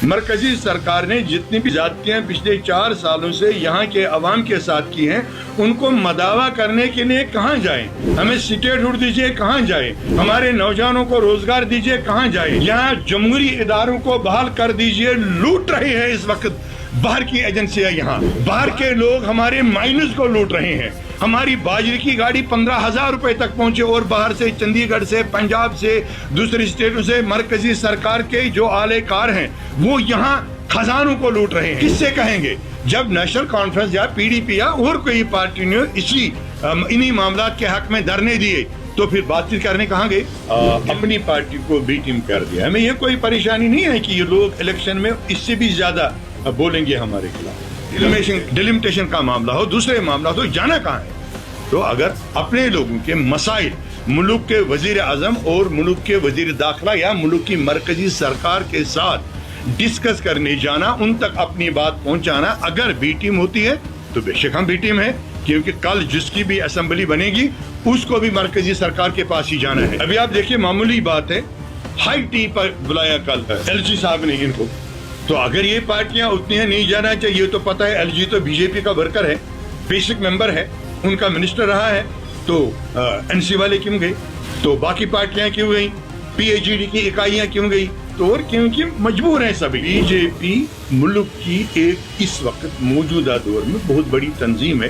مرکزی سرکار نے جتنی بھی زیادتیاں پچھلے 4 سالوں سے یہاں کے عوام کے ساتھ کی ہیں ان کو مداوا کرنے کے لیے کہاں جائیں؟ ہمیں سٹیٹہڈ دیجیے، کہاں جائیں؟ ہمارے نوجوانوں کو روزگار دیجیے، کہاں جائیں؟ یہاں جمہوری اداروں کو بحال کر دیجیے، لوٹ رہے ہیں اس وقت باہر کی ایجنسیاں، یہاں باہر کے لوگ ہمارے مائنز کو لوٹ رہے ہیں۔ ہماری باجرے کی گاڑی 15,000 روپے تک پہنچے اور باہر سے چندی گڑھ سے، پنجاب سے، دوسری اسٹیٹوں سے مرکزی سرکار کے جو اعلی کار ہیں وہ یہاں خزانوں کو لوٹ رہے ہیں۔ کس سے کہیں گے؟ جب نیشنل کانفرنس یا پی ڈی پی یا اور کوئی پارٹی نے انہی معاملات کے حق میں دھرنے دیے تو پھر بات چیت کرنے کہاں گئے؟ اپنی پارٹی کو بی ٹیم کر دیا۔ ہمیں یہ کوئی پریشانی نہیں ہے کہ یہ لوگ الیکشن میں اس سے بھی زیادہ بولیں گے ہمارے خلاف۔ ڈیلیمیٹیشن کا معاملہ ہو، دوسرے معاملات ہو، جانا کہاں ہے؟ تو اگر اپنے لوگوں کے مسائل ملک کے وزیر اعظم اور ملک کے وزیر داخلہ یا ملک کی مرکزی سرکار کے ساتھ ڈسکس کرنے جانا، ان تک اپنی بات پہنچانا، اگر بی ٹیم ہوتی ہے تو بے شک ہم بی ٹیم ہے، کیونکہ کل جس کی بھی اسمبلی بنے گی اس کو بھی مرکزی سرکار کے پاس ہی جانا ہے۔ ابھی آپ دیکھیں معمولی بات ہے، ہائی ٹی پر بلایا کل ایل جی صاحب نے ان کو، تو اگر یہ پارٹیاں اتنی ہیں نہیں جانا چاہیے تو پتہ ہے ایل جی تو بی جے پی کا ورکر ہے، بیسک ممبر ہے، ان کا منسٹر رہا ہے، تو این سی والے کیوں گئے؟ تو باقی پارٹیاں کیوں گئی؟ پی ایچ ڈی کی اکائیاں کیوں گئی؟ تو اور کیونکہ مجبور ہیں سبھی۔ بی جے پی ملک کی ایک اس وقت موجودہ دور میں بہت بڑی تنظیم ہے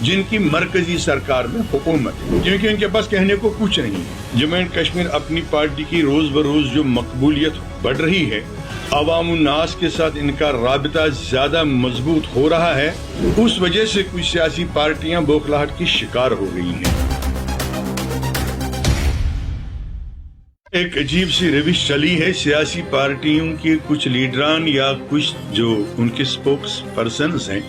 جن کی مرکزی سرکار میں حکومت ہے، کیونکہ ان کے پاس کہنے کو کچھ نہیں ہے۔ جموں اینڈ کشمیر اپنی پارٹی کی روز بروز جو مقبولیت بڑھ رہی ہے، عوام الناس کے ساتھ ان کا رابطہ زیادہ مضبوط ہو رہا ہے، اس وجہ سے کچھ سیاسی پارٹیاں بوکھلاہٹ کی شکار ہو گئی ہیں۔ ایک عجیب سی روش چلی ہے سیاسی پارٹیوں کے کچھ لیڈران یا کچھ جو ان کے سپوکس پرسنز ہیں،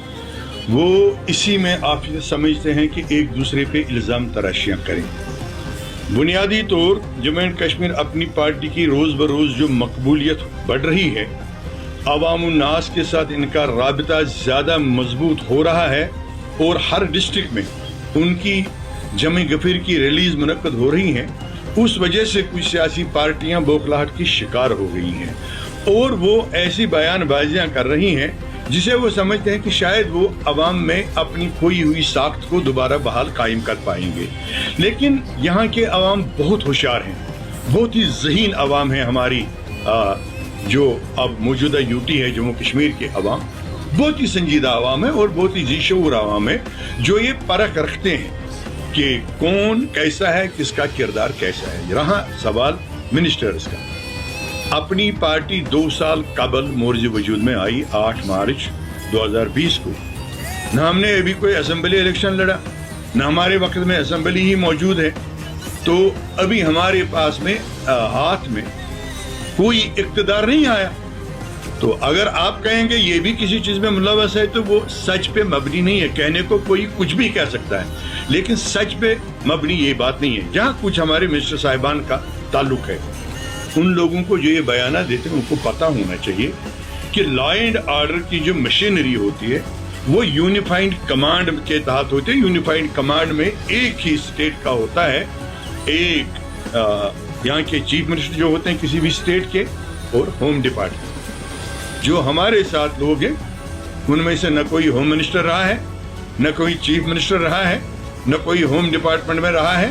وہ اسی میں آفیت سمجھتے ہیں کہ ایک دوسرے پہ الزام تراشیاں کریں۔ بنیادی طور جموں اینڈ کشمیر اپنی پارٹی کی روز بروز جو مقبولیت بڑھ رہی ہے، عوام الناس کے ساتھ ان کا رابطہ زیادہ مضبوط ہو رہا ہے، اور ہر ڈسٹرکٹ میں ان کی جمع غفیر کی ریلیز منعقد ہو رہی ہیں، اس وجہ سے کچھ سیاسی پارٹیاں بوکھلاہٹ کی شکار ہو گئی ہیں، اور وہ ایسی بیان بازیاں کر رہی ہیں جسے وہ سمجھتے ہیں کہ شاید وہ عوام میں اپنی کھوئی ہوئی ساخت کو دوبارہ بحال قائم کر پائیں گے۔ لیکن یہاں کے عوام بہت ہوشیار ہیں، بہت ہی ذہین عوام ہیں۔ ہماری جو اب موجودہ یوٹی ہے جموں کشمیر کے عوام بہت ہی سنجیدہ عوام ہے اور بہت ہی ذی شعور عوام ہے، جو یہ پرکھ رکھتے ہیں کہ کون کیسا ہے، کس کا کردار کیسا ہے۔ رہا سوال منسٹرز کا، اپنی پارٹی 2 سال قبل مورز وجود میں آئی 8 مارچ 2020 کو، نہ ہم نے ابھی کوئی اسمبلی الیکشن لڑا، نہ ہمارے وقت میں اسمبلی ہی موجود ہے، تو ابھی ہمارے پاس میں ہاتھ میں کوئی اقتدار نہیں آیا۔ تو اگر آپ کہیں گے یہ بھی کسی چیز میں ملوث ہے تو وہ سچ پہ مبنی نہیں ہے۔ کہنے کو کوئی کچھ بھی کہہ سکتا ہے، لیکن سچ پہ مبنی یہ بات نہیں ہے۔ جہاں کچھ ہمارے منسٹر صاحبان کا تعلق ہے، ان لوگوں کو جو یہ بیانات دیتے ہیں ان کو پتہ ہونا چاہیے کہ لا اینڈ آرڈر کی جو مشینری ہوتی ہے وہ یونیفائڈ کمانڈ کے تحت ہوتی ہے۔ یونیفائڈ کمانڈ میں ایک ہی اسٹیٹ کا ہوتا ہے، ایک یہاں کے چیف منسٹر جو ہوتے ہیں کسی بھی اسٹیٹ کے، اور ہوم ڈپارٹمنٹ۔ جو ہمارے ساتھ لوگ ہیں ان میں سے نہ کوئی ہوم منسٹر رہا ہے، نہ کوئی چیف منسٹر رہا ہے، نہ کوئی ہوم ڈپارٹمنٹ میں رہا ہے،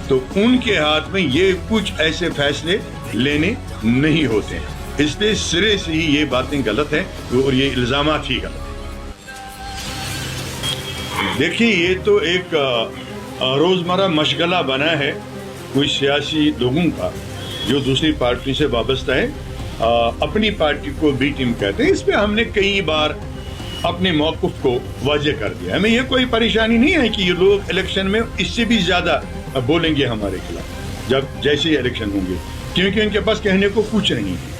تو ان کے ہاتھ میں یہ کچھ ایسے فیصلے لینے نہیں ہوتے ہیں۔ اس لیے سرے سے ہی یہ باتیں غلط ہیں اور یہ الزامات ہی غلط ہیں۔ دیکھیے یہ تو ایک روزمرہ مشغلہ بنا ہے کوئی سیاسی لوگوں کا جو دوسری پارٹی سے وابستہ ہے، اپنی پارٹی کو بی ٹیم کہتے ہیں۔ اس پہ ہم نے کئی بار اپنے موقف کو واضح کر دیا۔ ہمیں یہ کوئی پریشانی نہیں ہے کہ یہ لوگ الیکشن میں اس سے بھی زیادہ بولیں گے ہمارے خلاف جب جیسے ہی الیکشن ہوں گے، کیونکہ ان کے پاس کہنے کو کچھ نہیں ہے۔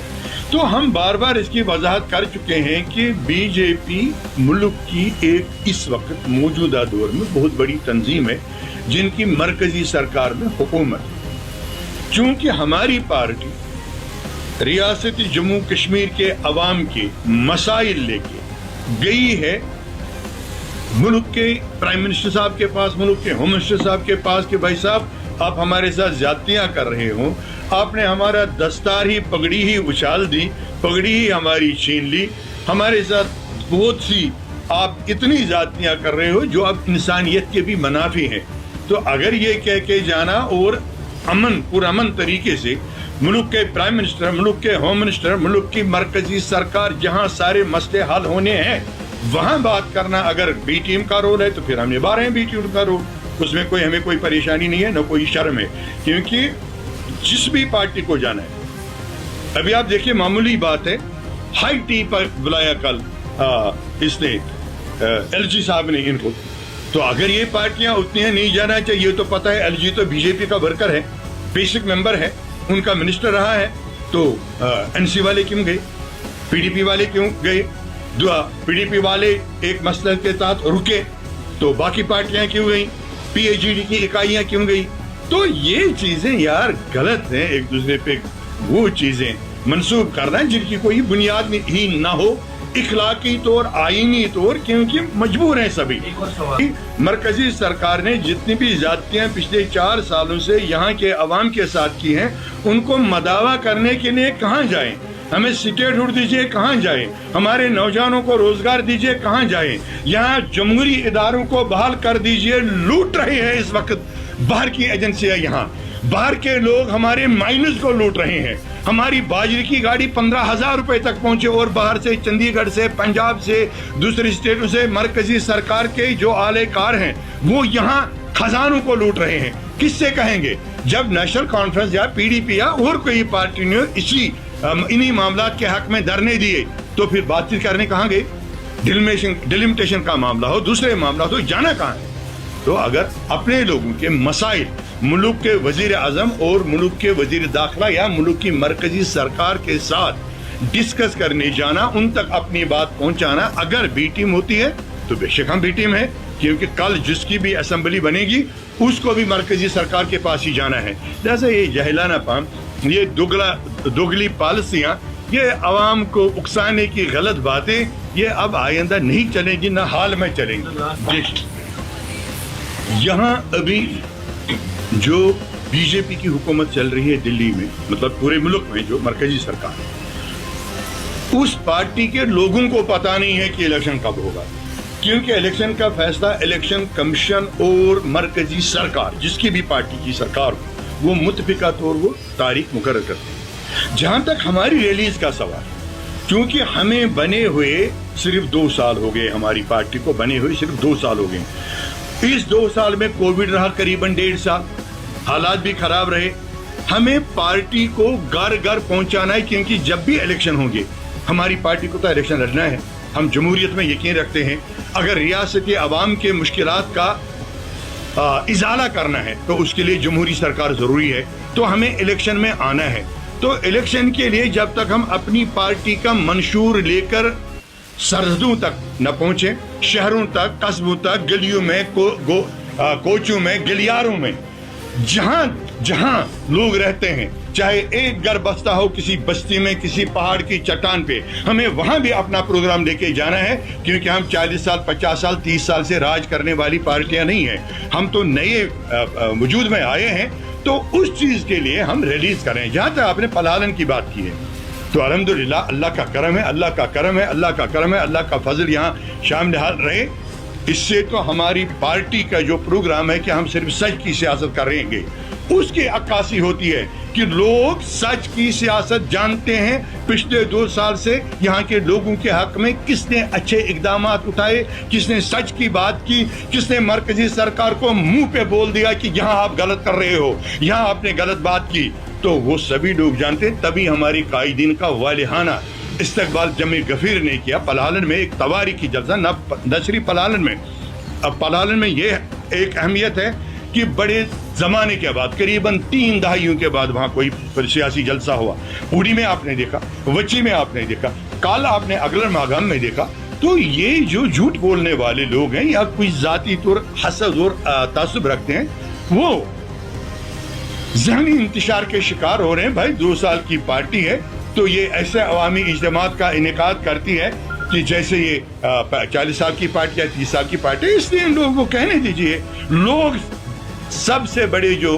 تو ہم بار بار اس کی وضاحت کر چکے ہیں کہ بی جے پی ملک کی ایک اس وقت موجودہ دور میں بہت بڑی تنظیم ہے جن کی مرکزی سرکار میں حکومت ہے۔ چونکہ ہماری پارٹی ریاست جموں کشمیر کے عوام کے مسائل لے کے گئی ہے ملک کے پرائم منسٹر صاحب کے پاس، ملک کے ہوم منسٹر صاحب کے پاس کہ بھائی صاحب آپ ہمارے ساتھ زیادتیاں کر رہے ہوں، آپ نے ہمارا دستار ہی پگڑی ہی اچھال دی, پگڑی ہی ہماری چھین لی. ہمارے ساتھ بہت سی آپ اتنی زیادتیاں کر رہے ہو جو اب انسانیت کے بھی منافی ہیں. تو اگر یہ کہہ کے جانا اور پرامن طریقے سے ملک کے پرائم منسٹر, ملک کے ہوم منسٹر, ملک کی مرکزی سرکار جہاں سارے مسئلے حل ہونے ہیں وہاں بات کرنا اگر بی ٹیم کا رول ہے تو پھر ہم نبھا رہے ہیں بی ٹیم کا رول. اس میں ہمیں کوئی پریشانی نہیں ہے, نہ کوئی شرم ہے, کیونکہ جس بھی پارٹی کو جانا ہے. ابھی آپ دیکھیے معمولی بات ہے, ہائی ٹی پر بلایا کل اس نے ایل جی صاحب نے ان کو. تو اگر یہ پارٹیاں اتنی ہیں نہیں جانا چاہیے, تو پتہ ہے ایل جی تو بی جے پی کا ورکر ہے, بیسک ممبر ہے, ان کا منسٹر رہا ہے. تو این سی والے کیوں گئے, پی ڈی پی والے کیوں گئے, پی ڈی پی والے ایک مسئلے کے تحت رکے تو باقی پارٹیاں کیوں گئیں, پی ایچ ڈی کی اکائیاں کیوں گئی. تو یہ چیزیں یار غلط ہیں, ایک دوسرے پہ وہ چیزیں منسوب کرنا جن کی کوئی بنیاد ہی نہ ہو اخلاقی طور, آئینی طور, کیونکہ مجبور ہیں سبھی. مرکزی سرکار نے جتنی بھی زیادتیاں پچھلے 4 سالوں سے یہاں کے عوام کے ساتھ کی ہیں ان کو مداوا کرنے کے لیے کہاں جائیں, ہمیں سٹے ڈھونڈ دیجئے کہاں جائیں, ہمارے نوجوانوں کو روزگار دیجئے کہاں جائیں, یہاں جمہوری اداروں کو بحال کر دیجئے. لوٹ رہے ہیں اس وقت باہر کی ایجنسیاں, یہاں باہر کے لوگ ہمارے مائنز کو لوٹ رہے ہیں. ہماری باجرے کی گاڑی 15,000 روپے تک پہنچے اور باہر سے چندی گڑھ سے, پنجاب سے, دوسری اسٹیٹوں سے مرکزی سرکار کے جو اعلی کار ہیں وہ یہاں خزانوں کو لوٹ رہے ہیں. کس سے کہیں گے جب نیشنل کانفرنس یا پی ڈی پی یا اور کوئی پارٹی نے انہی معاملات کے حق میں دھرنے دیے تو پھر بات چیت کرنے کہاں گئے. ڈیلیمیٹیشن کا معاملہ ہو, دوسرے معاملات ہو, جانا کہاں ہے. تو اگر اپنے لوگوں کے مسائل ملک کے وزیر اعظم اور ملک کے وزیر داخلہ یا ملک کی مرکزی سرکار کے ساتھ ڈسکس کرنے جانا, ان تک اپنی بات پہنچانا, اگر بی ٹیم ہوتی ہے تو بے شک ہم بی ٹیم ہے, کیونکہ کل جس کی بھی اسمبلی بنے گی اس کو بھی مرکزی سرکار کے پاس ہی جانا ہے. جیسے یہ جہلانہ پام, یہ دوگلی پالیسیاں, یہ عوام کو اکسانے کی غلط باتیں, یہ اب آئندہ نہیں چلیں گی, نہ حال میں چلیں گی. یہاں ابھی جو بی جے پی کی حکومت چل رہی ہے دلی میں, مطلب پورے ملک میں جو مرکزی سرکار ہے, اس پارٹی کے لوگوں کو پتا نہیں ہے کہ الیکشن کب ہوگا, کیونکہ الیکشن کا فیصلہ الیکشن کمیشن اور مرکزی سرکار جس کی بھی پارٹی کی سرکار ہو وہ متفقہ طور وہ تاریخ مقرر کرتے ہیں. جہاں تک ہماری ریلیز کا سوال, کیونکہ ہمیں بنے ہوئے صرف 2 سال ہو گئے, ہماری پارٹی کو بنے ہوئے صرف 2 سال ہو گئے. اس 2 سال میں کووڈ رہا قریباً 1.5 سال, حالات بھی خراب رہے. ہمیں پارٹی کو گھر گھر پہنچانا ہے, کیونکہ جب بھی الیکشن ہوں گے ہماری پارٹی کو تو الیکشن لڑنا ہے. ہم جمہوریت میں یقین رکھتے ہیں, اگر ریاستی عوام کے مشکلات کا ازالہ کرنا ہے تو اس کے لیے جمہوری سرکار ضروری ہے, تو ہمیں الیکشن میں آنا ہے. تو الیکشن کے لیے جب تک ہم اپنی پارٹی کا منشور لے کر سرحدوں تک نہ پہنچے, شہروں تک, قصبوں تک, گلیوں میں, کوچوں میں, گلیاروں میں, جہاں جہاں لوگ رہتے ہیں, چاہے ایک گھر بستہ ہو کسی بستی میں, کسی پہاڑ کی چٹان پہ, ہمیں وہاں بھی اپنا پروگرام لے کے جانا ہے. کیونکہ ہم 40 سال, 50 سال, 30 سال سے راج کرنے والی پارٹیاں نہیں ہیں, ہم تو نئے وجود میں آئے ہیں. تو اس چیز کے لیے ہم ریلیز کریں. جہاں تک آپ نے پلالن کی بات کی ہے تو الحمدللہ اللہ کا کرم ہے, اللہ کا کرم ہے, اللہ کا کرم ہے, اللہ کا فضل یہاں شامل حال رہے. اس سے تو ہماری پارٹی کا جو پروگرام ہے کہ ہم صرف سچ کی سیاست کریں گے, اس کی عکاسی ہوتی ہے کہ لوگ سچ کی سیاست جانتے ہیں. پچھلے 2 سال سے یہاں کے لوگوں کے حق میں کس نے اچھے اقدامات اٹھائے, کس نے سچ کی بات کی, کس نے مرکزی سرکار کو منہ پہ بول دیا کہ یہاں آپ غلط کر رہے ہو, یہاں آپ نے غلط بات کی, تو وہ سبھی لوگ جانتے ہیں. تبھی ہماری قائدین کا والہانہ استقبال جمع غفیر نے کیا. پلالن میں ایک تواریخی جلسہ, نہ صرف پلالن میں, اب پلالن میں یہ ایک اہمیت ہے کہ بڑے زمانے کے بعد, قریباً 3 دہائیوں کے بعد وہاں کوئی سیاسی جلسہ ہوا. اوڑی میں آپ نے دیکھا, وچی میں آپ نے دیکھا, کال آپ نے اگلر ماگام میں دیکھا. تو یہ جو جھوٹ بولنے والے لوگ ہیں یا کوئی ذاتی طور حسد اور تعصب رکھتے ہیں, وہ ذہنی انتشار کے شکار ہو رہے ہیں. بھائی 2 سال کی پارٹی ہے تو یہ ایسے عوامی اجتماعات کا انعقاد کرتی ہے کہ جیسے یہ 40 سال کی پارٹی یا 30 سال کی پارٹی. اس لیے ان لوگوں کو کہنے دیجئے. لوگ سب سے بڑے جو